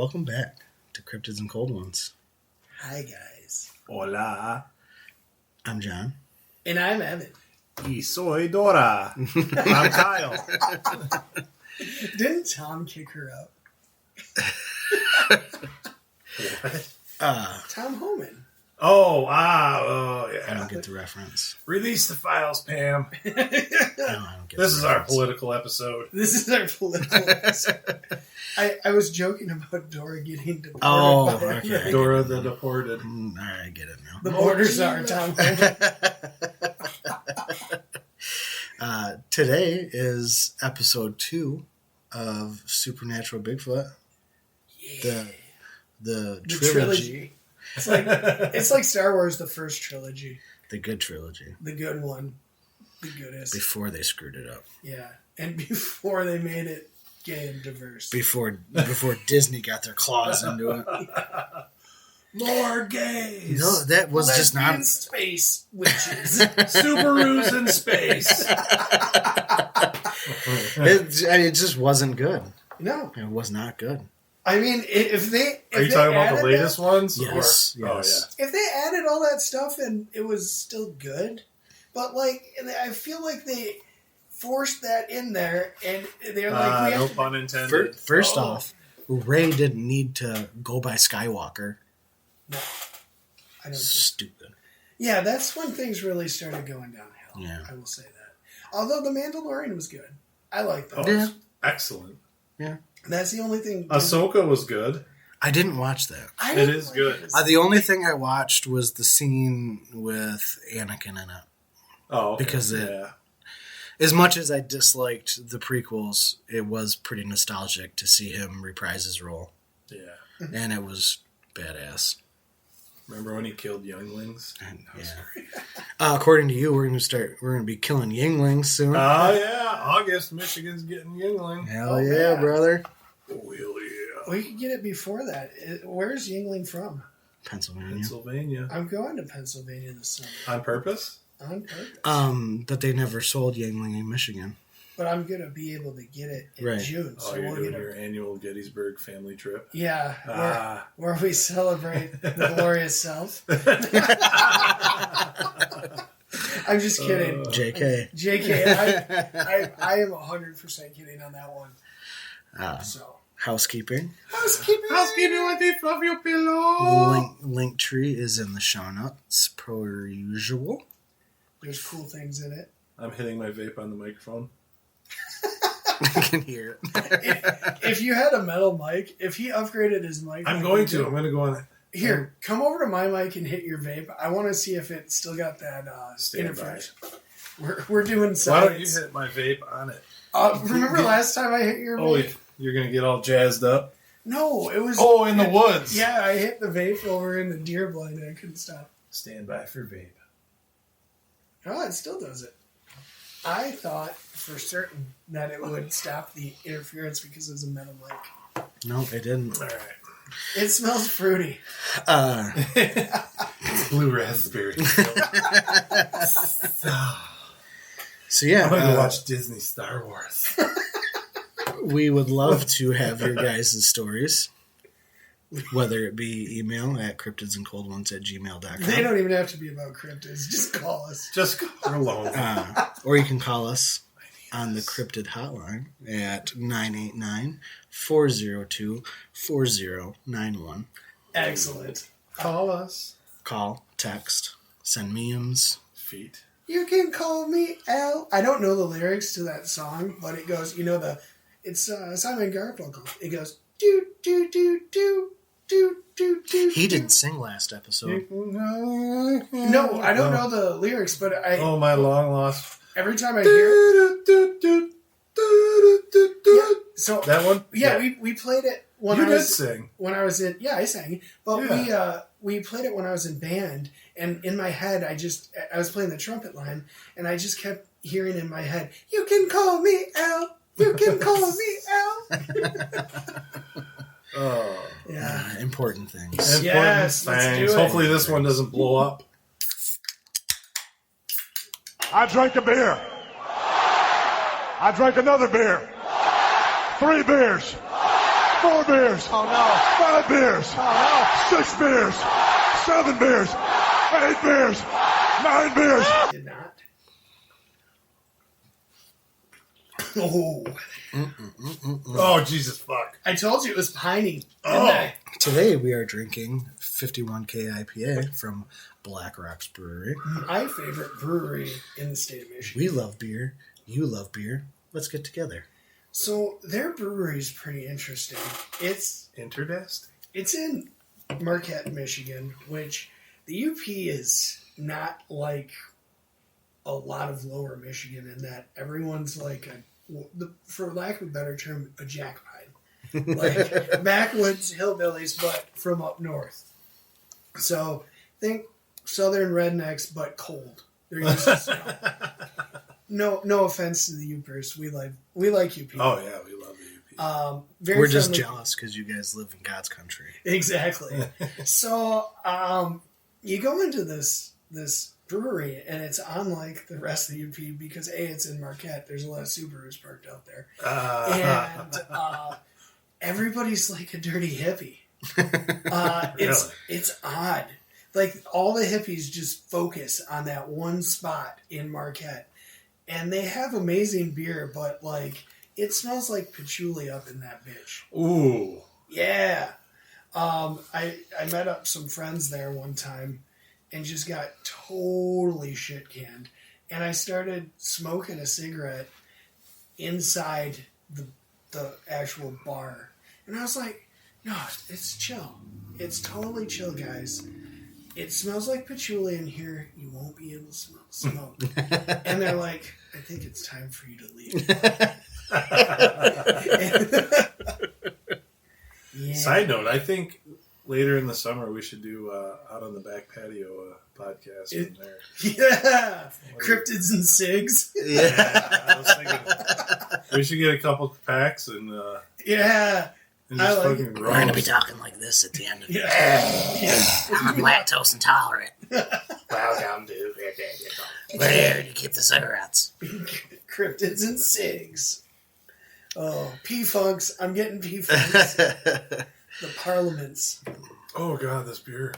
Welcome back to Cryptids and Cold Ones. Hi, guys. Hola. I'm John. And I'm Evan. Y soy Dora. I'm Kyle. Didn't Tom kick her out? What? Tom Homan. Oh, yeah. I don't get the reference. Release the files, Pam. I don't get This the is our reference. political episode. This is our political episode. I was joking about Dora getting deported. Oh, by okay. America. Dora the Deported. All right, I get it now. The borders are Tom Homan. Today is episode 2 of Supernatural Bigfoot. Yeah. The The trilogy. It's like Star Wars, the first trilogy. The good trilogy. The good one. The goodest. Before they screwed it up. Yeah. And before they made it gay and diverse. Before Disney got their claws into it. More gays. No, that was just not... Lesbian space witches. Subarus in space. It just wasn't good. No. It was not good. I mean, if they... Are you talking about the latest ones? Yes. Or, Yes. If they added all that stuff and it was still good, but I feel like they forced that in there and they're like, we no have to, pun intended. First off, Rey didn't need to go by Skywalker. no, I don't. Stupid. Yeah, that's when things really started going downhill. Yeah. I will say that. Although The Mandalorian was good, I like that. Oh, Yeah. it's excellent. That's the only thing. Ahsoka was good. I didn't watch that. I It didn't is like good. it. The only thing I watched was the scene with Anakin in it. Oh, okay. Because as much as I disliked the prequels, it was pretty nostalgic to see him reprise his role. Yeah. And it was badass. Remember when he killed younglings? And, yeah. According to you, we're gonna be killing Yinglings soon. Oh, yeah. August, Michigan's getting youngling. Hell Oh, yeah, man. brother. Oh, hell yeah. We could get it before that. Where's Yingling from? Pennsylvania. Pennsylvania. I'm going to Pennsylvania this summer. On purpose? On purpose. But they never sold Yingling in Michigan. But I'm going to be able to get it in Right. June. So Oh, you're we'll doing get your annual Gettysburg family trip? Yeah, Ah. where we celebrate the glorious self. I'm just kidding. JK. JK, I am 100% kidding on that one. So Housekeeping. housekeeping. Housekeeping with the fluffy pillow. Link tree is in the show notes per usual. There's cool things in it. I'm hitting my vape on the microphone. I can hear it. If you had a metal mic, if he upgraded his mic, I'm going to go on. Here, come over to my mic and hit your vape. I want to see if it still got that Stand interference. We're doing science. Why don't you hit my vape on it? Remember last time I hit your Oh, vape? you're going to get all jazzed up? No, it was... Oh, in the woods. Yeah, I hit the vape over in the deer blind and I couldn't stop. Stand by for vape. Oh, it still does it. I thought for certain that it would stop the interference because it was a metal mic. No, it didn't. All right. It smells fruity. Blue raspberry. So yeah, I'm going to watch Disney Star Wars. we would love to have your guys' stories, whether it be email at cryptidsandcoldones@gmail.com. They don't even have to be about cryptids. Just call us. Just we're alone. Or you can call us on the Cryptid hotline at 989-402-4091. Excellent. Call us. Call, text, send memes. Feet. You can call me Al. I don't know the lyrics to that song, but it goes, it's Simon Garfunkel. It goes, do, do, do, do, do, do, do. He didn't sing last episode. No, I don't know the lyrics, but Oh, my long lost. every time I hear it. Yeah, so, That one? yeah, we played it when You I did was sing. when I was in. Yeah, I sang, but Yeah. we played it when I was in band, and in my head, I was playing the trumpet line, and I just kept hearing in my head, "You can call me Al. You can call me Al." Oh. Yeah. Important things. Important Yes, let's things. do it. Hopefully this one doesn't blow up. I drank a beer. I drank another beer. 3 beers. 4 beers. Oh no. 5 beers. Oh 6 beers. 7 beers. 8 beers. 9 beers. Did not. Oh, Oh, Jesus fuck. I told you it was piney. Oh. Today we are drinking 51K IPA from Black Rocks Brewery. My favorite brewery in the state of Michigan. We love beer. You love beer. Let's get together. So their brewery is pretty interesting. It's in Marquette, Michigan, which the UP is not like a lot of lower Michigan in that everyone's like for lack of a better term, a jackpine. Like backwoods hillbillies, but from up north. So think southern rednecks, but cold. They're used to snow. No offense to the Upers. We like UP. Oh, yeah, we love the UP. Very We're just friendly. jealous because you guys live in God's country. Exactly. So you go into this brewery and it's unlike the rest of the UP because it's in Marquette. There's a lot of Subarus parked out there, and everybody's like a dirty hippie. It's odd. Like all the hippies just focus on that one spot in Marquette, and they have amazing beer, but like it smells like patchouli up in that bitch. Ooh. Yeah. I met up some friends there one time and just got totally shit canned. And I started smoking a cigarette inside the actual bar. And I was like, no, it's chill. It's totally chill, guys. It smells like patchouli in here. You won't be able to smoke. And they're like, I think it's time for you to leave. Yeah. Side note, I think later in the summer we should do Out on the Back Patio podcast from there. Yeah. Cryptids and cigs. Yeah, I was thinking we should get a couple packs and Yeah. and just I like fucking it. We're going to be roast. talking like this at the end of it. Yeah. I'm lactose intolerant. Welcome to Where do you keep the cigarettes? Cryptids and cigs. Oh, P-Funks. I'm getting P-Funks. The Parliaments. Oh god, this beer.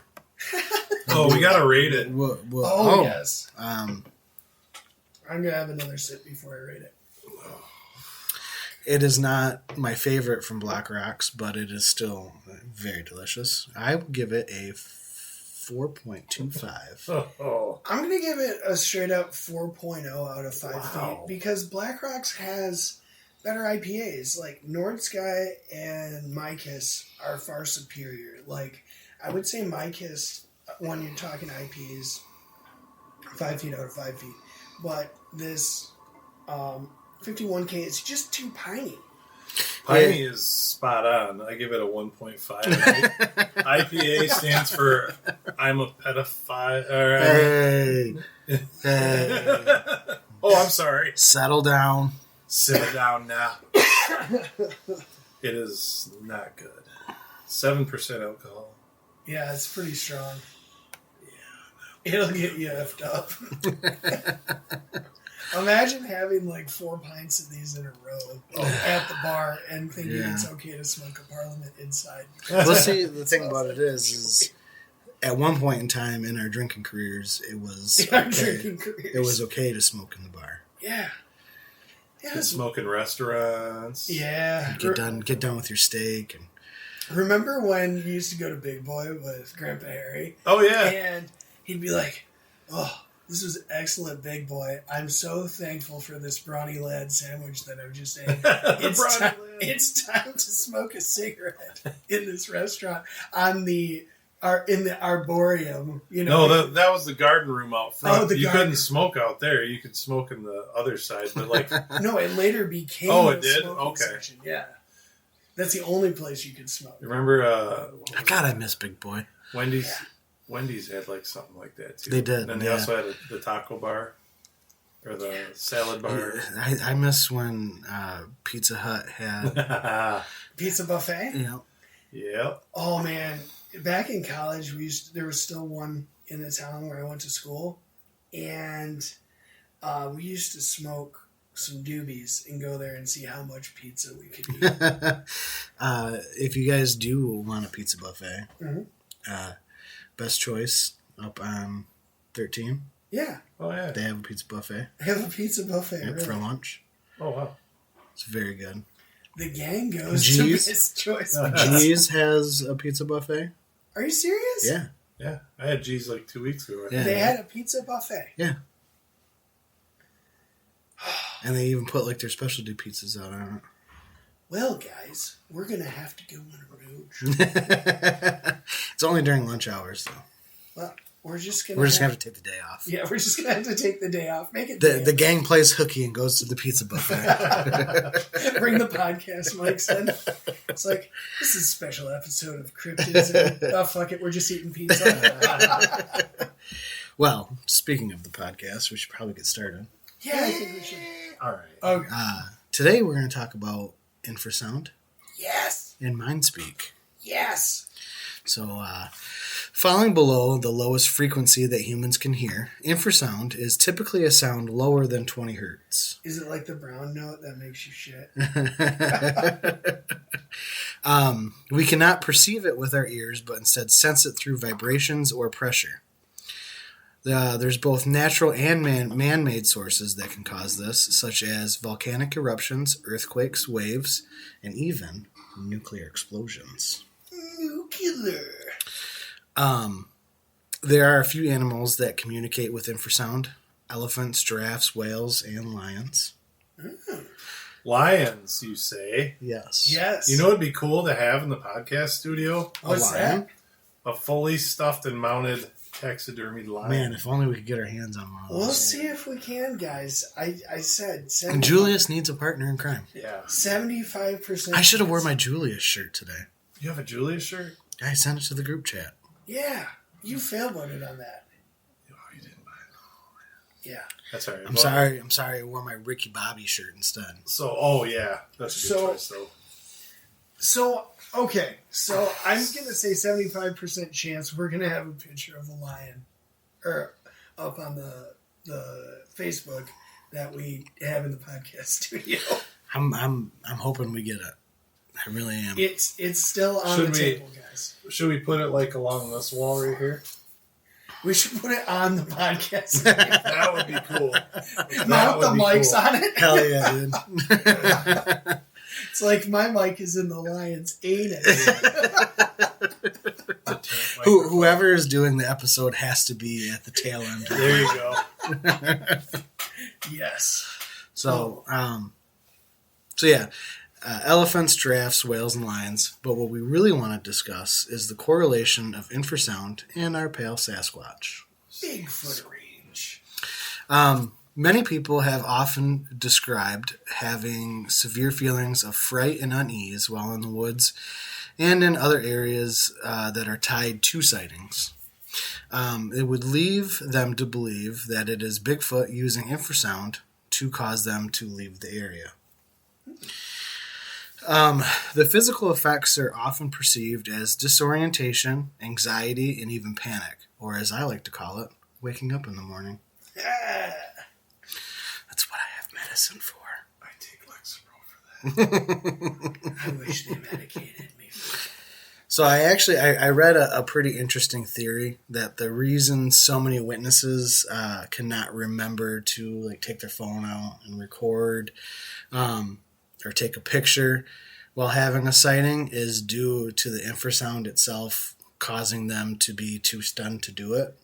Oh, we gotta rate it. Oh, yes. Um, I'm going to have another sip before I rate it. it is not my favorite from Black Rocks, but it is still very delicious. I will give it a 4.25. Oh. I'm going to give it a straight up 4.0 out of 5 feet because Black Rocks has better IPAs. Like Nord Sky and My Kiss are far superior. Like I would say My Kiss, when you're talking IPAs, 5 feet out of 5 feet. But this 51K is just too piney. Piney is spot on. I give it a 1.5. IPA stands for I'm a pedophile. Hey. Oh, I'm sorry. Settle down. Sit down now. It is not good. 7% alcohol. Yeah, it's pretty strong. Yeah, it'll get you effed up. Imagine having like 4 pints of these in a row at the bar and thinking it's okay to smoke a Parliament inside. Well, see, the thing about it is at one point in time in our drinking careers, it was it was okay to smoke in the bar. Yeah. Yeah. Smoke in restaurants. Yeah. Get done with your steak. And Remember when you used to go to Big Boy with Grandpa Harry? Oh, yeah. And he'd be like, oh, this was excellent, Big Boy. I'm so thankful for this brawny lad sandwich that I've just ate. It's time to smoke a cigarette in this restaurant in the arboreum. You know, No, that was the garden room out front. Oh, you couldn't smoke out there. You could smoke in the other side, but like no, it later became. it a did? smoking Okay. section. Yeah, that's the only place you could smoke. remember God, I miss Big Boy. Wendy's? Wendy's had like something like that too. They did, And then they yeah. also had the taco bar or the salad bar. I miss when Pizza Hut had, Pizza buffet. you know, Yep. Oh man, back in college, there was still one in the town where I went to school, and we used to smoke some doobies and go there and see how much pizza we could eat. If you guys do want a pizza buffet, Mm-hmm. Best Choice up on 13. Yeah. Oh, yeah. They have a pizza buffet. They have a pizza buffet, Yep, really. for lunch. Oh, wow. It's very good. The gang goes G's. to Best Choice. G's has a pizza buffet. Are you serious? Yeah. Yeah. I had G's like 2 weeks ago. Yeah. They had a pizza buffet. Yeah. And they even put like their specialty pizzas out on Well, guys, we're going to have to go on a road trip. it. It's only during lunch hours, though. Well, we're just going We're just going to have to take the day off. Yeah, we're just going to have to take the day off. Make it The gang plays hooky and goes to the pizza buffet. Bring the podcast mics in. It's like, this is a special episode of Cryptids. And, oh, fuck it, we're just eating pizza. Well, speaking of the podcast, we should probably get started. Yeah, I think we should. All right. Okay. Today we're going to talk about infrasound Yes. and Mindspeak. Yes. So, falling below the lowest frequency that humans can hear, infrasound is typically a sound lower than 20 hertz. Is it like the brown note that makes you shit? We cannot perceive it with our ears, but instead sense it through vibrations or pressure. There's both natural and man-made sources that can cause this, such as volcanic eruptions, earthquakes, waves, and even nuclear explosions. Nuclear. There are a few animals that communicate with infrasound: elephants, giraffes, whales, and lions. Lions, you say? Yes. Yes. You know what would be cool to have in the podcast studio? What's a lion? that? A fully stuffed and mounted taxidermied lion. Man, if only we could get our hands on one of those. We'll see if we can, guys. I said And Julius needs a partner in crime. Yeah. 75%. I should have worn my Julius shirt today. You have a Julius shirt? I sent it to the group chat. Yeah, you fail-voted on that. Oh, you didn't buy it. Yeah. That's all right. I'm sorry. I wore my Ricky Bobby shirt instead. So, oh, yeah. That's a good choice, though. So, okay. So, I'm going to say 75% chance we're going to have a picture of a lion or up on the Facebook that we have in the podcast studio. I'm hoping we get it. I really am. It's still on the table, guys. Should we put it like along this wall right here? We should put it on the podcast. That would be cool. Mount the mics on it. Hell yeah, dude. It's like my mic is in the lion's anus. Whoever is doing the episode has to be at the tail end. There you go. Yes. So yeah, elephants, giraffes, whales, and lions. But what we really want to discuss is the correlation of infrasound and our pale Sasquatch. Bigfoot range. Many people have often described having severe feelings of fright and unease while in the woods and in other areas that are tied to sightings. It would leave them to believe that it is Bigfoot using infrasound to cause them to leave the area. The physical effects are often perceived as disorientation, anxiety, and even panic, or as I like to call it, waking up in the morning. That's what I have medicine for. I take Lexapro for that. I wish they medicated me for that. So I read a pretty interesting theory that the reason so many witnesses cannot remember to like take their phone out and record or take a picture while having a sighting is due to the infrasound itself causing them to be too stunned to do it,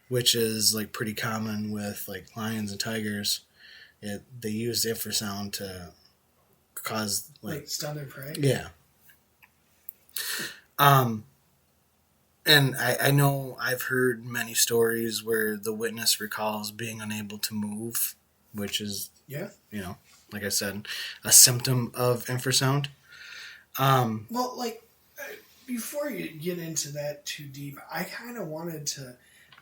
which is like pretty common with like lions and tigers. They use infrasound to cause Like stun their prey? yeah. And I know I've heard many stories where the witness recalls being unable to move, which is, Yeah. you know, like I said, a symptom of infrasound. Well, like, before you get into that too deep, I kind of wanted to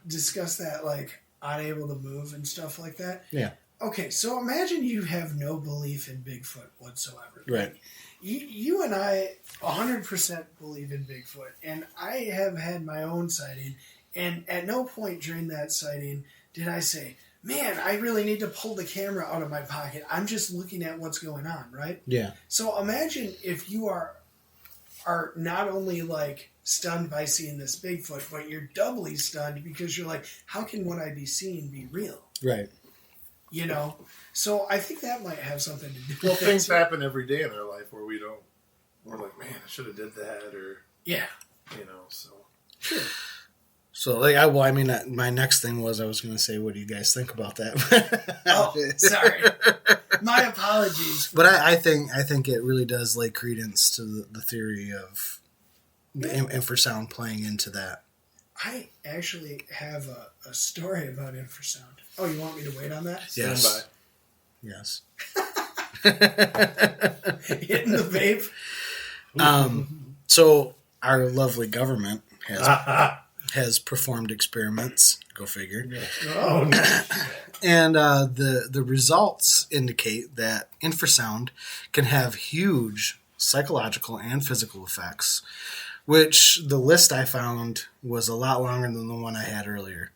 discuss that, like, unable to move and stuff like that. Yeah. Okay, so imagine you have no belief in Bigfoot whatsoever. Right. You and I 100% believe in Bigfoot, and I have had my own sighting, and at no point during that sighting did I say, man, I really need to pull the camera out of my pocket. I'm just looking at what's going on, right? Yeah. So imagine if you are not only like stunned by seeing this Bigfoot, but you're doubly stunned because you're like, how can what I be seeing be real? Right. You know? So I think that might have something to do with Well, it. things happen every day in our life where we're like, man, I should have did that, or, Yeah. So. Sure. So, my next thing was I was going to say, what do you guys think about that? Oh, sorry. My apologies. But I think it really does lay credence to the theory of the infrasound playing into that. I actually have a story about infrasound. Oh, you want me to wait on that? Yes. Stand Yes. Hitting the vape. So our lovely government by. has performed experiments. Go figure. Oh, no. And the results indicate that infrasound can have huge psychological and physical effects, which the list I found was a lot longer than the one I had earlier.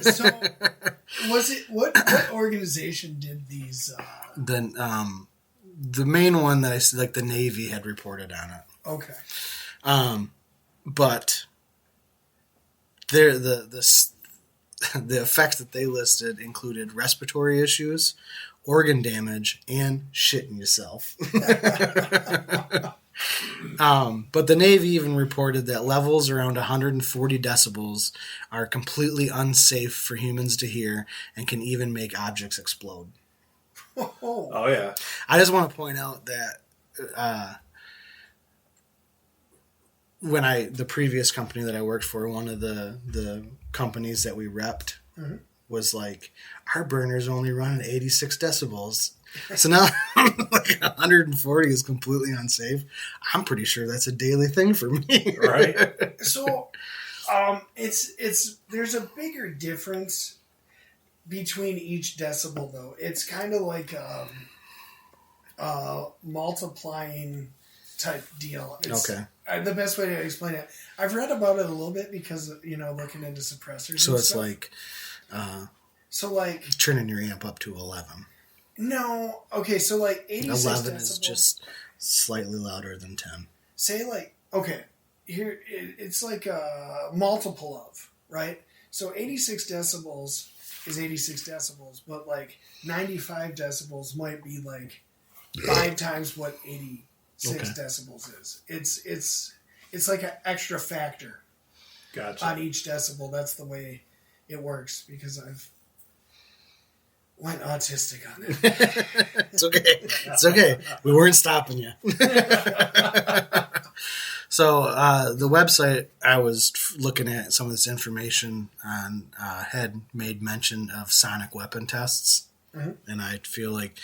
So, was it what organization did these? Then the main one that I see, like the Navy had reported on it. Okay. But the effects that they listed included respiratory issues, organ damage, and shitting yourself. But the Navy even reported that levels around 140 decibels are completely unsafe for humans to hear and can even make objects explode. Oh, Yeah. I just want to point out that when the previous company that I worked for, one of the companies that we repped was like, our burners only run at 86 decibels. So now like 140 is completely unsafe. I'm pretty sure that's a daily thing for me. Right. So, it's there's a bigger difference between each decibel, though. It's kind of like multiplying type deal. Okay. The best way to explain it, I've read about it a little bit because, looking into suppressors. So and it's stuff. like turning your amp up to 11. No, okay, so like 86 11 decibels. is just slightly louder than 10. Say like, okay, here it's like a multiple of, right? So 86 decibels is 86 decibels, but like 95 decibels might be like 5 times what 86 decibels is. It's like an extra factor on each decibel. That's the way it works because I've went autistic on it. It's okay. It's okay. We weren't stopping you. So the website I was looking at some of this information on had made mention of sonic weapon tests. Mm-hmm. And I feel like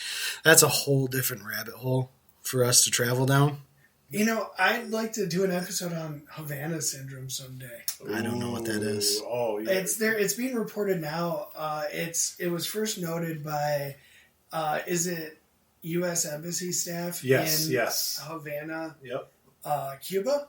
that's a whole different rabbit hole for us to travel down. I'd like to do an episode on Havana syndrome someday. I don't know what that is. Oh, yeah. It's there. It's being reported now. It was first noted by, is it U.S. Embassy staff in Havana, Cuba?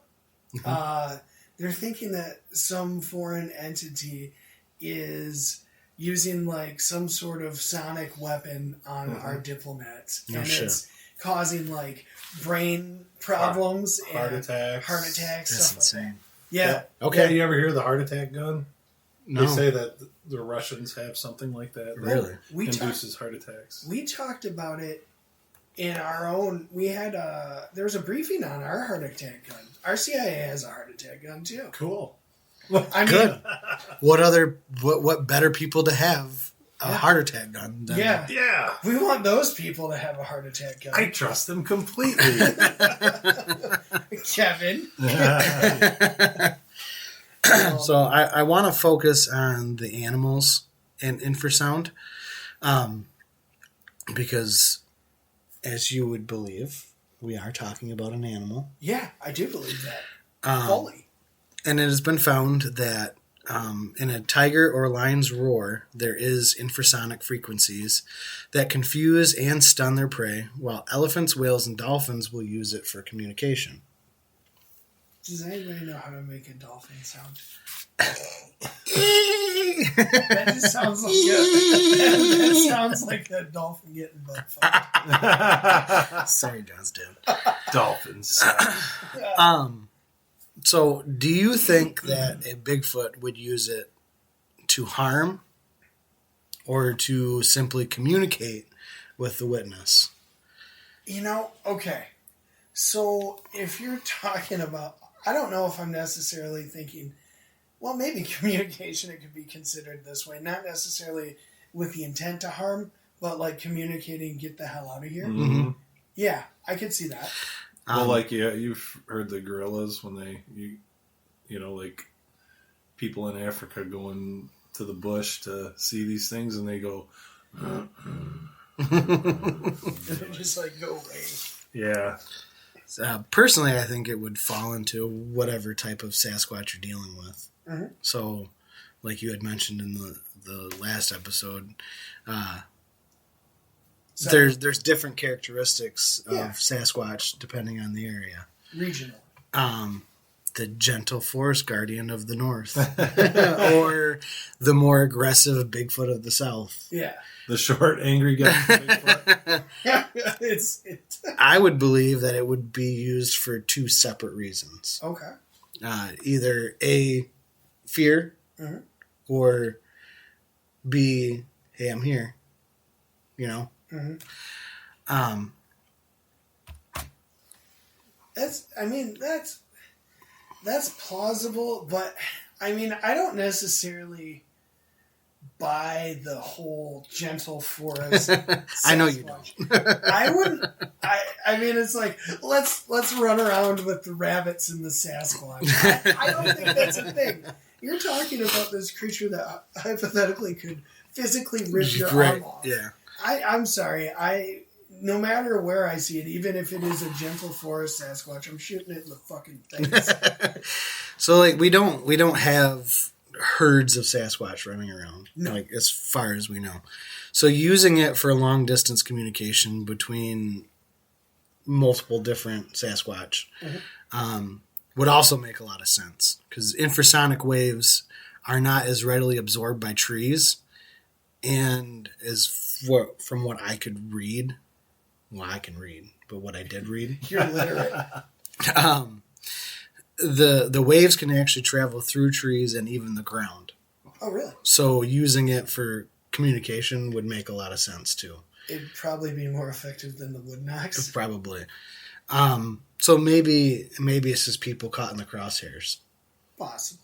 Mm-hmm. They're thinking that some foreign entity is using like some sort of sonic weapon on our diplomats, it's causing like brain problems heart and attacks. That's stuff insane. Like that. Yeah. Okay. Yeah, you ever hear the heart attack gun? No. They say that the Russians have something like that. Really? Induces heart attacks. We talked about it in our own. We had there was a briefing on our heart attack gun. Our CIA has a heart attack gun too. Cool. I mean, good. What better people to have a heart attack gun than Yeah. We want those people to have a heart attack gun. I trust them completely. Kevin. So I want to focus on the animals and infrasound, because, as you would believe, we are talking about an animal. Yeah, I do believe that fully. And it has been found that in a tiger or lion's roar, there is infrasonic frequencies that confuse and stun their prey, while elephants, whales, and dolphins will use it for communication. Does anybody know how to make a dolphin sound? That just sounds like that sounds like a dolphin getting butt fucked. Sorry, John's dude. Dolphins. So, do you think that a Bigfoot would use it to harm or to simply communicate with the witness? Okay. So, if you're talking about, I don't know if I'm necessarily thinking, well, maybe communication, it could be considered this way. Not necessarily with the intent to harm, but like communicating, get the hell out of here. Mm-hmm. Yeah, I could see that. Well, you've heard the gorillas when like people in Africa going to the bush to see these things, and they go, just like go away. yeah. Personally, I think it would fall into whatever type of Sasquatch you're dealing with. Mm-hmm. So, like you had mentioned in the last episode, there's different characteristics of Sasquatch depending on the area. Regional. The gentle forest guardian of the north, or the more aggressive Bigfoot of the south. Yeah. The short, angry guy. I would believe that it would be used for two separate reasons. Okay. Either A, fear, mm-hmm. or B, hey, I'm here. Mm-hmm. That's plausible, but I don't necessarily buy the whole gentle forest. I know you don't. I wouldn't. It's like let's run around with the rabbits and the Sasquatch. I don't think that's a thing. You're talking about this creature that hypothetically could physically rip your arm off. Yeah. I'm sorry. No matter where I see it, even if it is a gentle forest Sasquatch, I'm shooting it in the fucking face. So we don't have herds of Sasquatch running around, as far as we know. So using it for long distance communication between multiple different Sasquatch would also make a lot of sense, because infrasonic waves are not as readily absorbed by trees, and from what I could read, I can read, but what I did read, you're literate. The waves can actually travel through trees and even the ground. Oh, really? So using it for communication would make a lot of sense too. It'd probably be more effective than the wood knocks. Probably. So maybe it's just people caught in the crosshairs. Possible.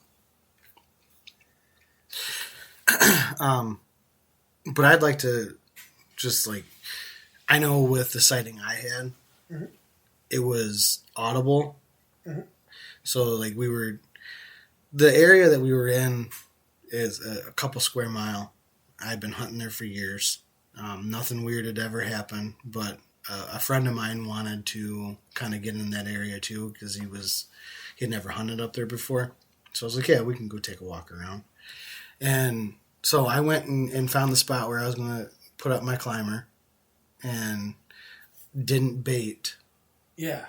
But I'd like to just I know with the sighting I had, mm-hmm. it was audible. Mm-hmm. So the area that we were in is a couple square mile. I've been hunting there for years. Nothing weird had ever happened, but a friend of mine wanted to kind of get in that area too, because he had never hunted up there before. So I was like, yeah, we can go take a walk around. And so I went and found the spot where I was going to put up my climber and didn't bait. Yeah.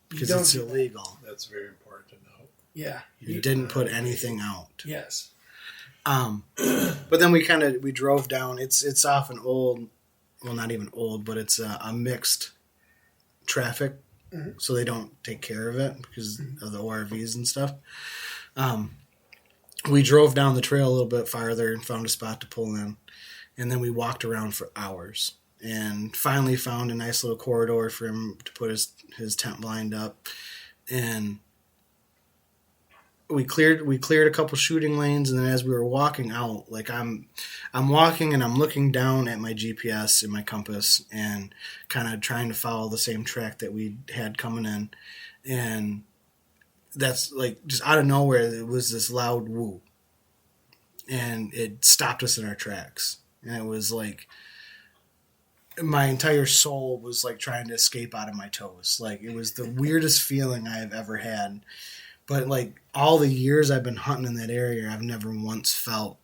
Because it's illegal. That's very important to know. Yeah. You didn't put anything out. Yes. But then we drove down. It's off an old, well, not even old, but it's a mixed traffic. Mm-hmm. So they don't take care of it because of the ORVs and stuff. We drove down the trail a little bit farther and found a spot to pull in. And then we walked around for hours and finally found a nice little corridor for him to put his tent blind up. And we cleared a couple shooting lanes, and then as we were walking out, I'm walking and I'm looking down at my GPS and my compass and kind of trying to follow the same track that we had coming in. And that's just out of nowhere, it was this loud woo. And it stopped us in our tracks. And it was my entire soul was trying to escape out of my toes. It was the weirdest feeling I have ever had. But all the years I've been hunting in that area, I've never once felt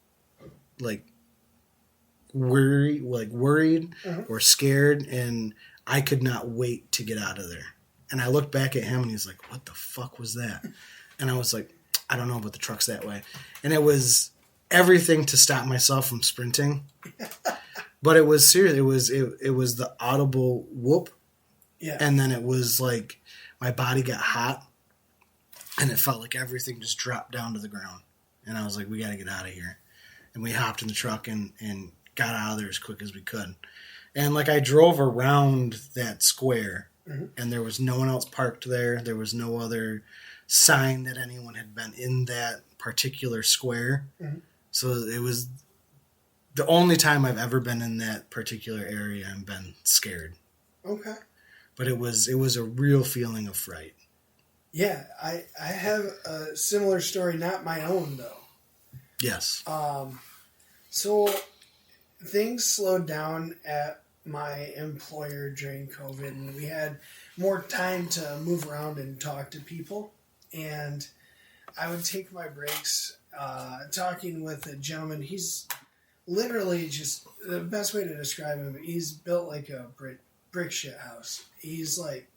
worried mm-hmm. or scared, and I could not wait to get out of there. And I looked back at him, and he's like, "What the fuck was that?" And I was like, "I don't know, but the truck's that way." And it was everything to stop myself from sprinting. But it was serious. It was the audible whoop. Yeah. And then it was like my body got hot and it felt like everything just dropped down to the ground. And I was like, we got to get out of here. And we hopped in the truck and got out of there as quick as we could. And like I drove around that square and there was no one else parked there. There was no other sign that anyone had been in that particular square. So it was the only time I've ever been in that particular area and been scared. Okay. But it was a real feeling of fright. Yeah, I have a similar story, not my own though. Yes. So things slowed down at my employer during COVID, and we had more time to move around and talk to people. And I would take my breaks talking with a gentleman. He's literally just, the best way to describe him, he's built like a brick shit house. He's like,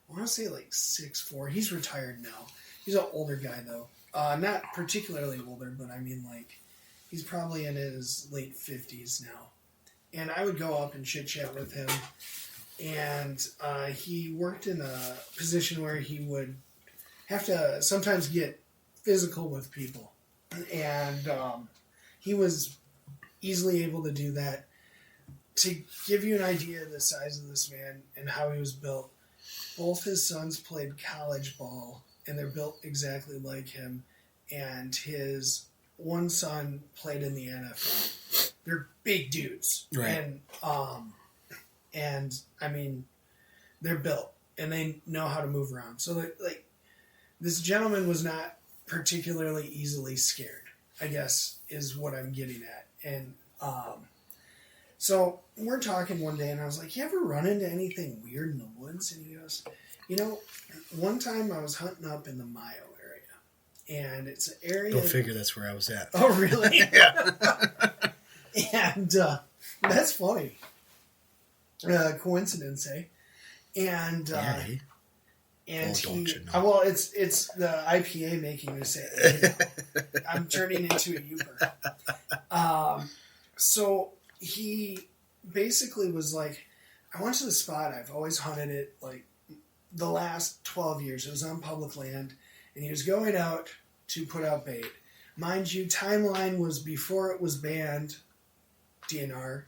I want to say like 6'4". He's retired now. He's an older guy though. Not particularly older, but I mean like he's probably in his late 50s now. And I would go up and chit chat with him. And he worked in a position where he would have to sometimes get physical with people. And he was easily able to do that. To give you an idea of the size of this man and how he was built, both his sons played college ball, and they're built exactly like him. And his one son played in the NFL. They're big dudes, right? And I mean, they're built, and they know how to move around. So like, this gentleman was not particularly easily scared, I guess, is what I'm getting at. And so we're talking one day, and I was like, you ever run into anything weird in the woods? And he goes, one time I was hunting up in the Mayo area, and it's an area... Go figure, that's where I was at. Oh, really? Yeah. And that's funny. Coincidence, eh? And... yeah, and don't he... you know? Well, it's the IPA making me say it. I'm turning into a Uber. So he basically was like, I went to the spot. I've always hunted it like the last 12 years. It was on public land, and he was going out to put out bait. Mind you, timeline was before it was banned, DNR.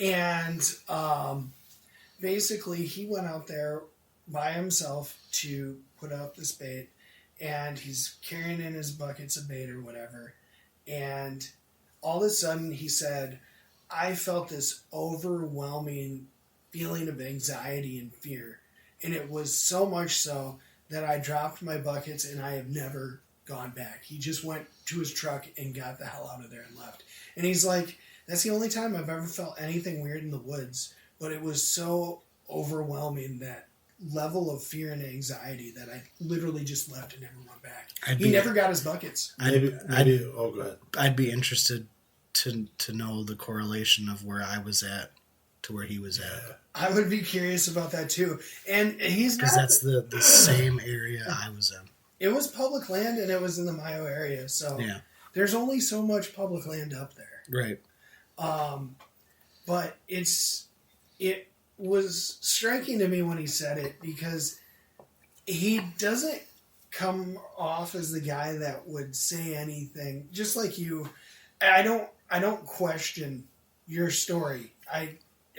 And basically he went out there by himself to put out this bait, and he's carrying in his buckets of bait or whatever. And all of a sudden he said, I felt this overwhelming feeling of anxiety and fear. And it was so much so that I dropped my buckets and I have never gone back. He just went to his truck and got the hell out of there and left. And he's like, that's the only time I've ever felt anything weird in the woods. But it was so overwhelming, that level of fear and anxiety, that I literally just left and never went back. He never got his buckets. Oh, go ahead. I'd be interested to know the correlation of where I was at to where he was at. I would be curious about that too. And he's not... Because that's the same area I was in. It was public land, and it was in the Mayo area, so yeah. There's only so much public land up there. Right. But it was striking to me when he said it, because he doesn't come off as the guy that would say anything. Just like you, I don't question your story.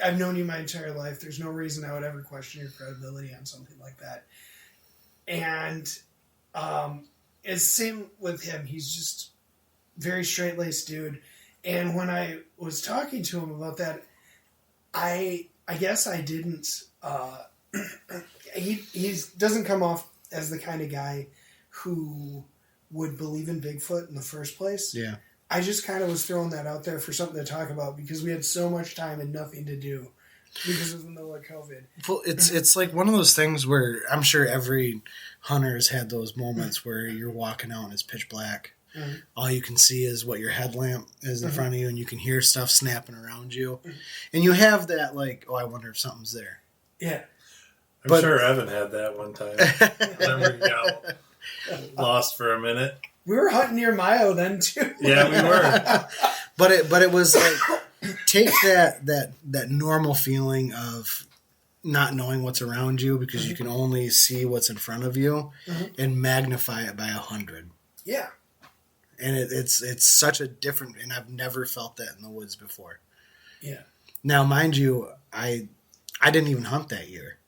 I've known you my entire life. There's no reason I would ever question your credibility on something like that. And it's same with him. He's just very straight-laced dude. And when I was talking to him about that, I guess I didn't. He doesn't come off as the kind of guy who would believe in Bigfoot in the first place. Yeah. I just kind of was throwing that out there for something to talk about, because we had so much time and nothing to do because it was in the middle of COVID. Well, it's like one of those things where I'm sure every hunter has had those moments where you're walking out and it's pitch black. Mm-hmm. All you can see is what your headlamp is in front of you, and you can hear stuff snapping around you. Mm-hmm. And you have that, like, oh, I wonder if something's there. Yeah. I'm sure Evan had that one time. I remember he got lost for a minute. We were hunting near Mayo then too. Yeah, we were. But it was like, take that normal feeling of not knowing what's around you because you can only see what's in front of you, and magnify it by 100. Yeah. And it's such a different, and I've never felt that in the woods before. Yeah. Now, mind you, I didn't even hunt that year.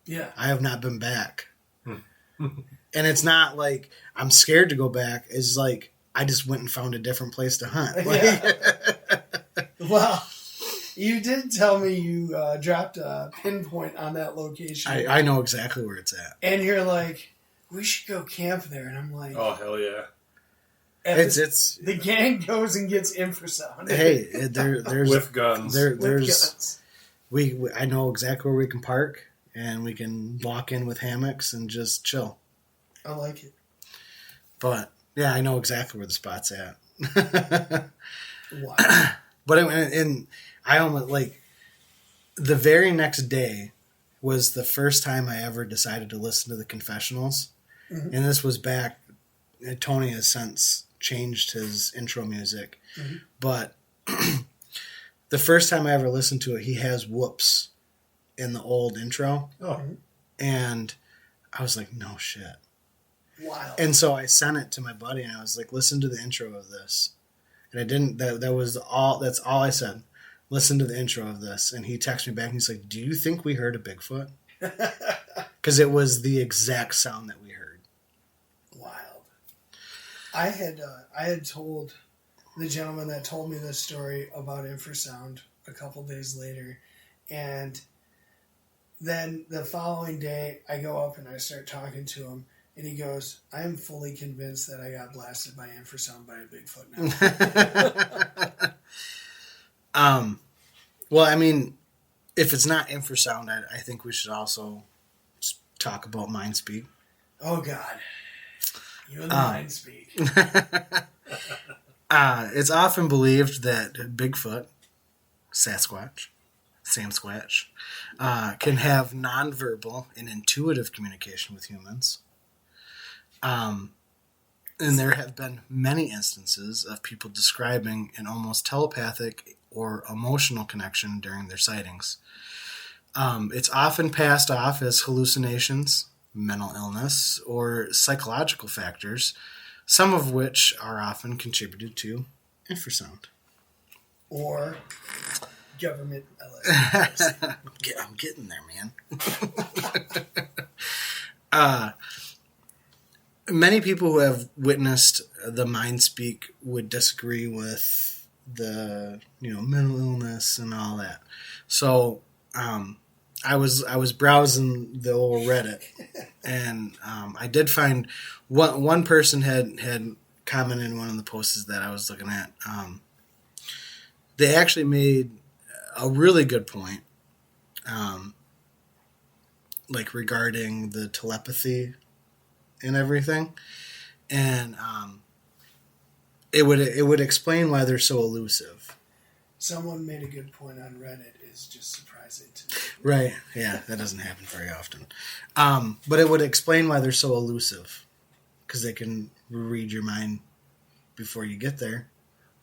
Yeah. I have not been back. And it's not like I'm scared to go back. It's like I just went and found a different place to hunt. Yeah. Well, you did tell me you dropped a pinpoint on that location. I know exactly where it's at. And you're like, we should go camp there. And I'm like, Oh, hell yeah. It's the gang goes and gets infrasound. Hey, there's With guns. With there's guns. I know exactly where we can park, and we can walk in with hammocks and just chill. I like it. But yeah, I know exactly where the spot's at. Wow. But and I almost like the very next day was the first time I ever decided to listen to the confessionals, and this was back. Tony has since changed his intro music, but the first time I ever listened to it, he has whoops in the old intro, and I was like, no shit. Wow. And so I sent it to my buddy, and I was like, listen to the intro of this. And I didn't, that was all, that's all I said. Listen to the intro of this. And he texted me back, and he's like, do you think we heard a Bigfoot? Because it was the exact sound that we heard. Wild. I had told the gentleman that told me this story about infrasound a couple days later, and then the following day I go up and I start talking to him, and he goes, I am fully convinced that I got blasted by infrasound by a Bigfoot now. Well, I mean, if it's not infrasound, I think we should also talk about Mindspeak. Oh God. You and the Mindspeak. It's often believed that Bigfoot, Sasquatch, Sam Squatch, can have nonverbal and intuitive communication with humans. And there have been many instances of people describing an almost telepathic or emotional connection during their sightings. It's often passed off as hallucinations, mental illness, or psychological factors, some of which are often contributed to infrasound. Or government LSD. I'm getting there, man. Many people who have witnessed the Mindspeak would disagree with the mental illness and all that. So I was browsing the old Reddit, and I did find one person had commented in one of the posts that I was looking at. They actually made a really good point, like regarding the telepathy and everything, and it would explain why they're so elusive. Someone made a good point on Reddit. Is just surprising to me. Right? Yeah, that doesn't happen very often. But it would explain why they're so elusive, because they can read your mind before you get there,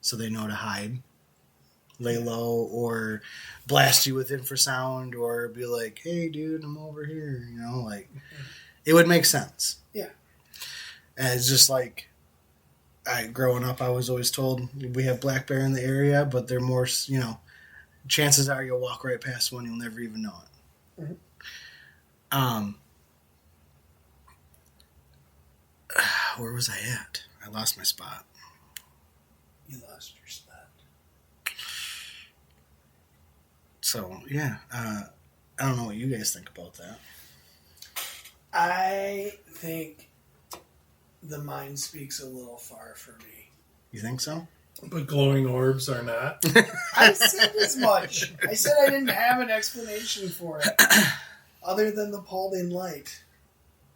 so they know to hide, lay low, or blast you with infrasound, or be like, "Hey, dude, I'm over here." It would make sense. Yeah. And it's just like, growing up, I was always told we have black bear in the area, but they're more, chances are you'll walk right past one, you'll never even know it. Where was I at? I lost my spot. You lost your spot. So, yeah. I don't know what you guys think about that. I think the Mindspeak's a little far for me. You think so? But glowing orbs are not. I said as much. I said I didn't have an explanation for it, other than the Paulding light,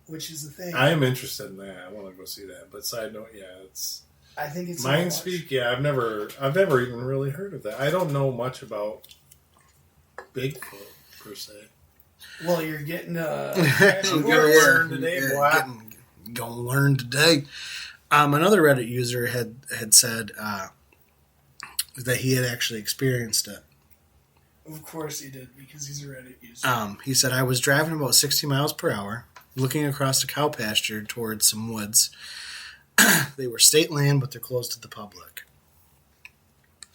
which is the thing. I am interested in that. I want to go see that. But side note, yeah, I think it's Mindspeak. Yeah, I've never even really heard of that. I don't know much about Bigfoot per se. Well, you're getting I'm gonna learn today. Gonna learn today. Another Reddit user had said that he had actually experienced it. Of course he did, because he's a Reddit user. He said, I was driving about 60 miles per hour, looking across a cow pasture towards some woods. They were state land, but they're closed to the public.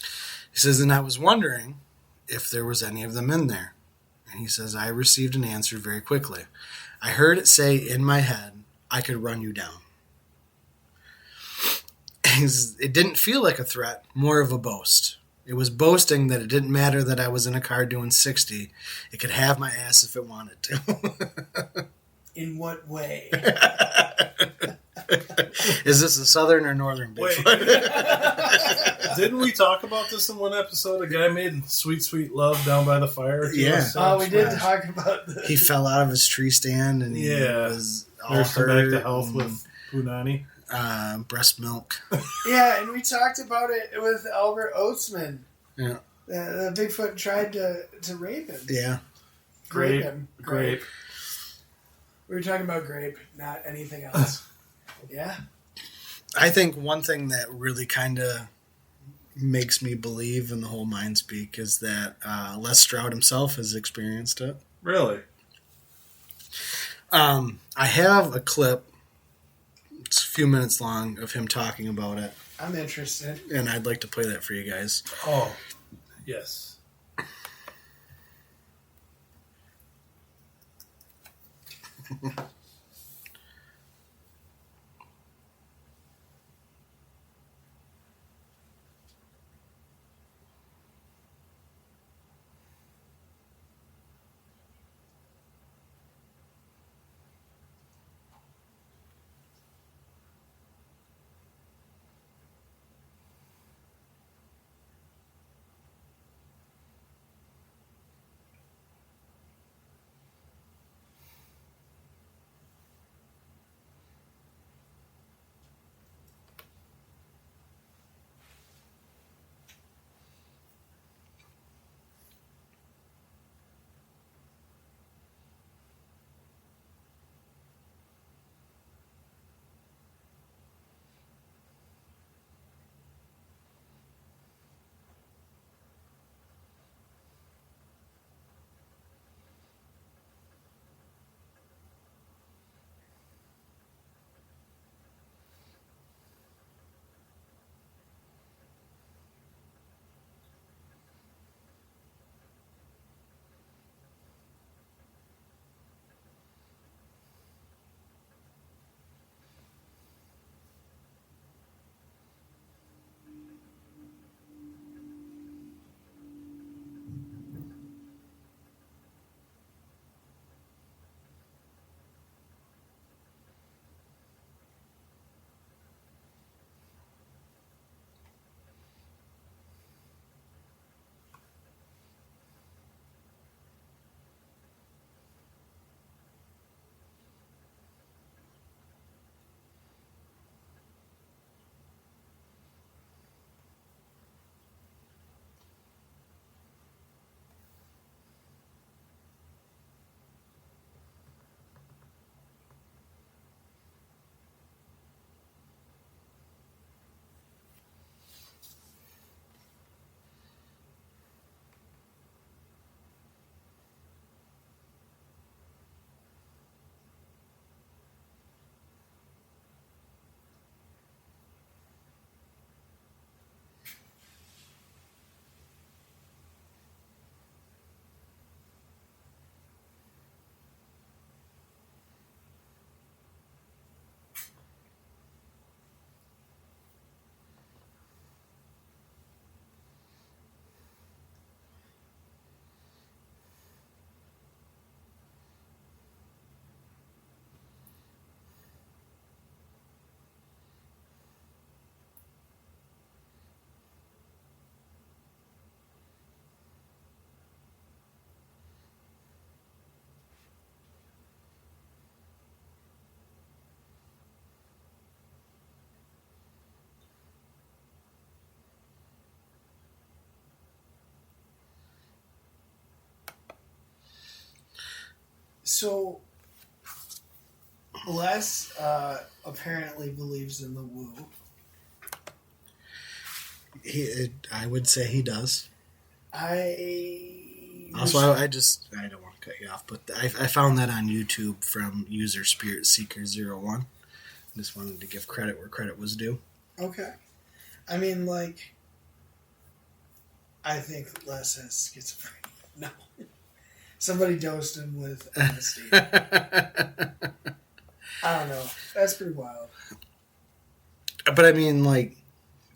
He says, and I was wondering if there was any of them in there. And he says, I received an answer very quickly. I heard it say in my head, I could run you down. It didn't feel like a threat, more of a boast. It was boasting that it didn't matter that I was in a car doing 60. It could have my ass if it wanted to. In what way? Is this a southern or northern Bigfoot? Didn't we talk about this in one episode? A guy made sweet, sweet love down by the fire. Yeah. We did talk about this. He fell out of his tree stand and he was all Nursed him hurt. back to health with punani. Breast milk. Yeah, and we talked about it with Albert Oatsman. Yeah. The Bigfoot tried to rape him. Yeah. Grape him. Grape. We were talking about grape, not anything else. Yeah. I think one thing that really kind of makes me believe in the whole Mindspeak is that Les Stroud himself has experienced it. Really? I have a clip. It's a few minutes long of him talking about it, I'm interested. and I'd like to play that for you guys. Oh, yes. So, Les apparently believes in the woo. I would say he does. Also, I don't want to cut you off, but I found that on YouTube from user Spirit Seeker 01. Just wanted to give credit where credit was due. Okay. I mean, like, I think Les has schizophrenia. No. Somebody dosed him with LSD. I don't know. That's pretty wild. But I mean, like,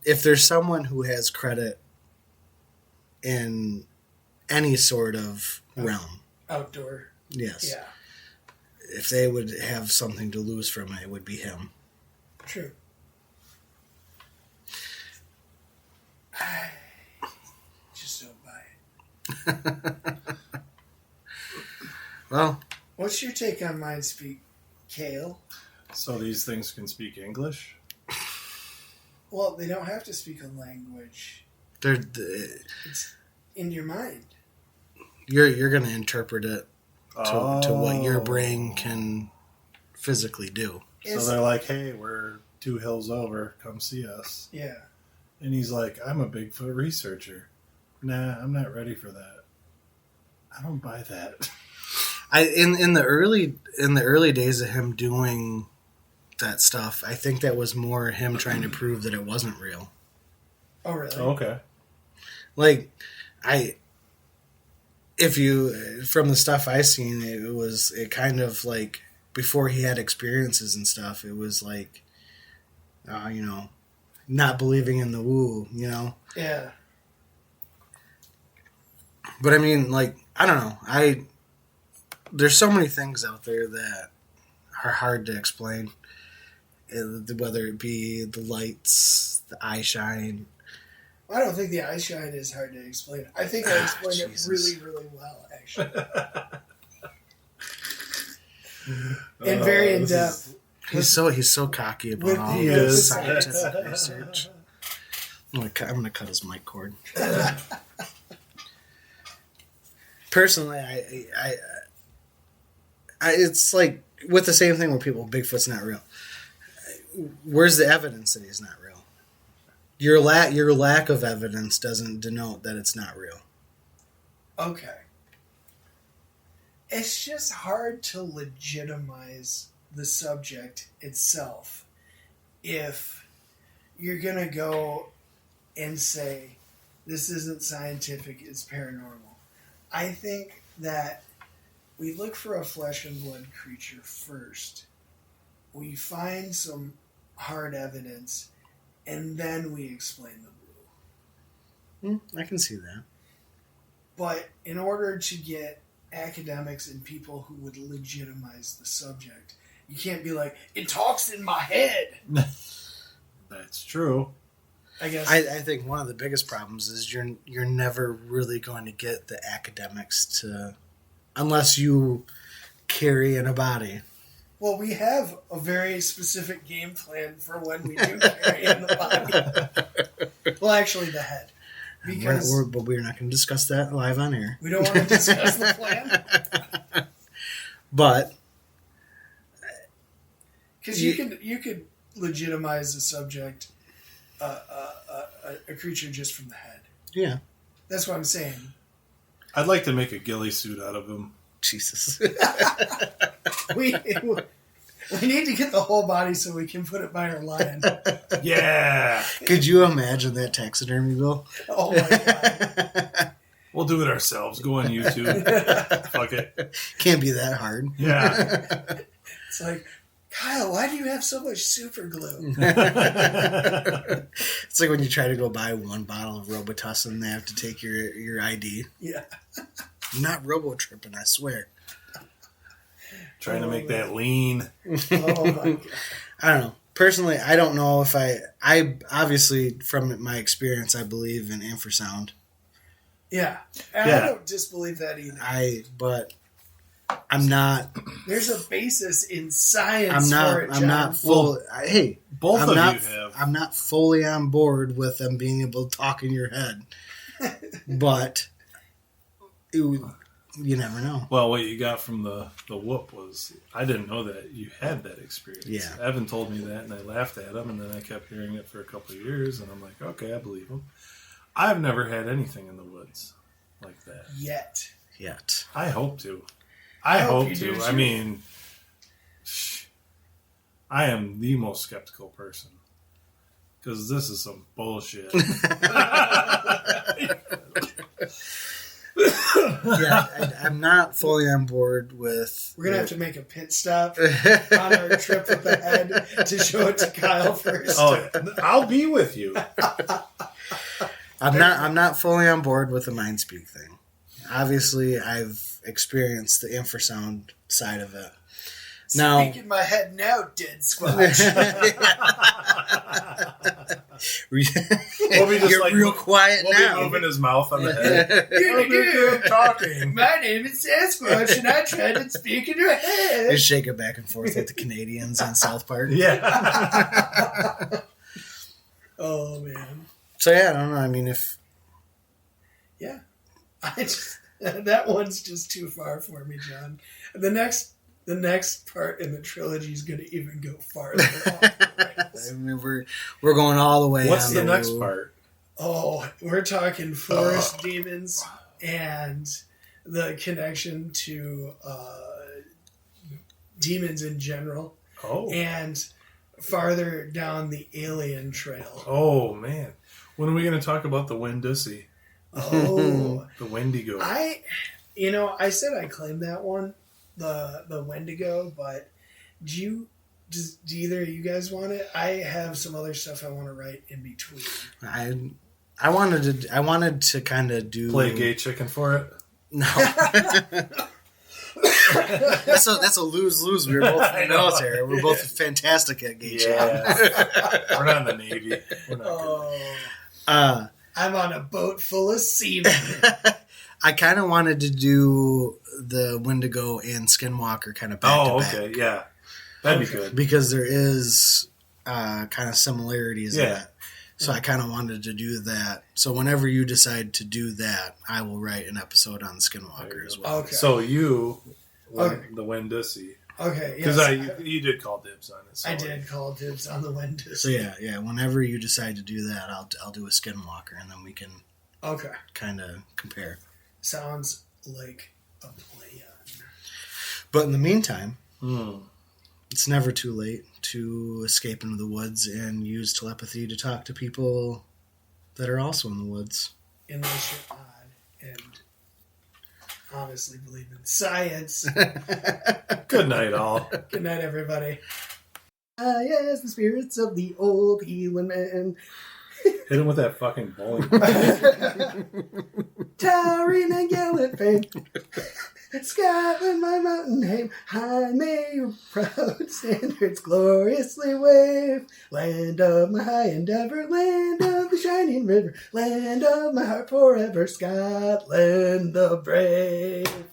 if there's someone who has credit in any sort of realm, outdoor, yes, yeah, if they would have something to lose from it, it would be him. True. I just don't buy it. Well, what's your take on Mindspeak, Kale? So these things can speak English? Well, they don't have to speak a language. It's in your mind. You're going to interpret it to what your brain can physically do. So they're like, hey, we're 2 hills over. Come see us. Yeah. And he's like, I'm a Bigfoot researcher. Nah, I'm not ready for that. I don't buy that. In the early days of him doing that stuff, I think that was more him trying to prove that it wasn't real. Oh, really? Okay. Like, from the stuff I seen, it kind of like, before he had experiences and stuff, it was like, not believing in the woo, Yeah. But I mean, like, I don't know. There's so many things out there that are hard to explain, whether it be the lights, the eye shine. I don't think the eye shine is hard to explain. I think I explained it really, really well, actually. And very in depth. He's so cocky about all his scientific research. I'm gonna cut his mic cord. Personally, I it's like with the same thing where people, Bigfoot's not real. Where's the evidence that he's not real? Your lack of evidence doesn't denote that it's not real. Okay. It's just hard to legitimize the subject itself if you're going to go and say, this isn't scientific, it's paranormal. I think that we look for a flesh and blood creature first. We find some hard evidence, and then we explain the woo. I can see that. But in order to get academics and people who would legitimize the subject, you can't be like, it talks in my head. That's true. I guess. I think one of the biggest problems is you're never really going to get the academics to, unless you carry in a body. Well, we have a very specific game plan for when we do carry in the body. Well, actually, the head. Because but we're not going to discuss that live on air. We don't want to discuss the plan. But because you could legitimize the subject, a creature just from the head. Yeah, that's what I'm saying. I'd like to make a ghillie suit out of him. Jesus. we need to get the whole body so we can put it by our lion. Yeah. Could you imagine that taxidermy, Bill? Oh my god. We'll do it ourselves. Go on YouTube. Fuck it. Can't be that hard. Yeah. It's like, Kyle, why do you have so much super glue? It's like when you try to go buy one bottle of Robitussin, they have to take your ID. Yeah. I'm not robo-tripping, I swear. Trying to make that lean. Oh my god. I don't know. Personally, I don't know if I obviously, from my experience, I believe in infrasound. Yeah. And I don't disbelieve that either. But I'm not. There's a basis in science for it, John. I'm not full. Hey, both I'm of not, you have. I'm not fully on board with them being able to talk in your head. But you never know. Well, what you got from the whoop was, I didn't know that you had that experience. Yeah. Evan told me that, and I laughed at him, and then I kept hearing it for a couple of years, and I'm like, okay, I believe him. I've never had anything in the woods like that. Yet. I hope to. I hope to. I mean, I am the most skeptical person. Because this is some bullshit. I'm not fully on board with... We're going to have to make a pit stop on our trip up ahead to show it to Kyle first. Oh, I'll be with you. I'm not fully on board with the Mindspeak thing. Obviously, I've experienced the infrasound side of it. Now, speak in my head now, dead squatch. We'll be just You're real quiet now. We'll be moving his mouth on the head. You're talking. My name is Sasquatch, and I tried to speak in your head. They shake it back and forth like the Canadians on South Park. Yeah. Oh, man. So, yeah, I don't know. I mean, if... Yeah. That one's just too far for me, John. The next part in the trilogy is going to even go farther. I mean, we're going all the way. What's the next part? Oh, we're talking forest demons and the connection to demons in general. Oh. And farther down the alien trail. Oh, man. When are we going to talk about the Wendigo? Oh. The Wendigo. I said I claimed that one, the Wendigo, but do either of you guys want it? I have some other stuff I want to write in between. I wanted to kind of do... Play gay chicken for it? No. That's a lose-lose. We were both in the military. We're both fantastic at gay chicken. We're not in the Navy. We're not good. I'm on a boat full of seamen. I kind of wanted to do the Wendigo and Skinwalker kind of back to back. Oh, okay, yeah. That'd be good. Because there is kind of similarities in Yeah. it. So I kind of wanted to do that. So whenever you decide to do that, I will write an episode on Skinwalker as well. Okay. So you, the Wendigo. Okay, because yes. you did call dibs on it. So I did call dibs on the Wendigo. So yeah. Whenever you decide to do that, I'll do a Skinwalker, and then we can kind of compare. Sounds like a plan. But in the meantime, it's never too late to escape into the woods and use telepathy to talk to people that are also in the woods. Unless you're odd and honestly believe in science. Good night, all. Good night, everybody. Yes, the spirits of the old healing man. Hit him with that fucking bowling. Towering and gallant fame. Scotland, my mountain name. High may your proud standards gloriously wave. Land of my high endeavor, land of the shining river, land of my heart forever, Scotland the brave.